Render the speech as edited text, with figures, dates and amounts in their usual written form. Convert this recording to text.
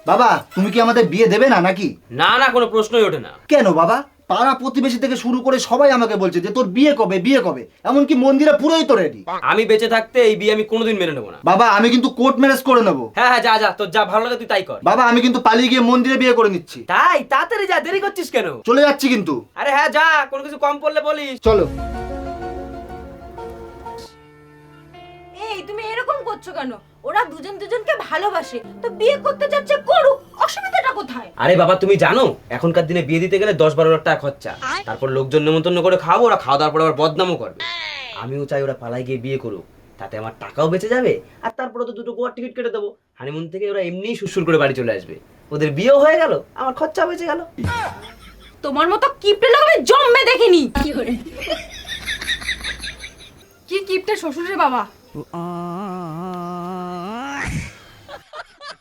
বাবা তুমি কি আমাদের বিয়ে দেবে না নাকি? না না, কোনো প্রশ্নই ওঠে না। কেন বাবা? পাড়া প্রতিবেশী থেকে শুরু করে সবাই আমাকে বলছে যে তোর বিয়ে কবে বিয়ে কবে, এমনকি মন্দিরে পুরোই তো রেডি। আমি বেঁচে থাকতে এই বিয়ে আমি কোনোদিন মেনে নেবো না। বাবা আমি কিন্তু কোর্ট ম্যারেজ করে নেবো। হ্যাঁ হ্যাঁ, যা যা, তোর যা ভালো লাগে তুই তাই কর। বাবা আমি কিন্তু পালিয়ে গিয়ে মন্দিরে বিয়ে করে নিচ্ছি। তাই তাড়াতাড়ি যা, দেরি করছিস কেন? চলে যাচ্ছি কিন্তু। আরে হ্যাঁ যা, কোনো কিছু কম পড়লে বলিস। চলো। এই তুমি এরকম করছো কেন? ওরা দুজন দুজনকে ভালোবাসে, তো বিয়ে করতে যাচ্ছে করুক, অসুবিধাটা কোথায়? আরে বাবা তুমি জানো এখনকার দিনে বিয়ে দিতে গেলে 10-12 লাখ টাকা খরচা, তারপর লোকজন নেমন্তন্ন করে খাওয়াবো, ওরা খাওয়া দাওয়ার পর আবার বদনামও করবে। আমিও চাই ওরা পালাই গিয়ে বিয়ে করুক, তাতে আমার টাকাও বেঁচে যাবে, আর তারপরে তো দুটো গোয়ার টিকিট কেটে দেবো। হানিমুন থেকে ওরা এমনিই সুরসুর করে বাড়ি চলে আসবে, ওদের বিয়েও হয়ে গেল, আমার খরচা বেঁচে গেল। তোমার মতো কিপটে লোক আমি জন্মে দেখিনি। কি কিপটে শ্বশুর রে বাবা।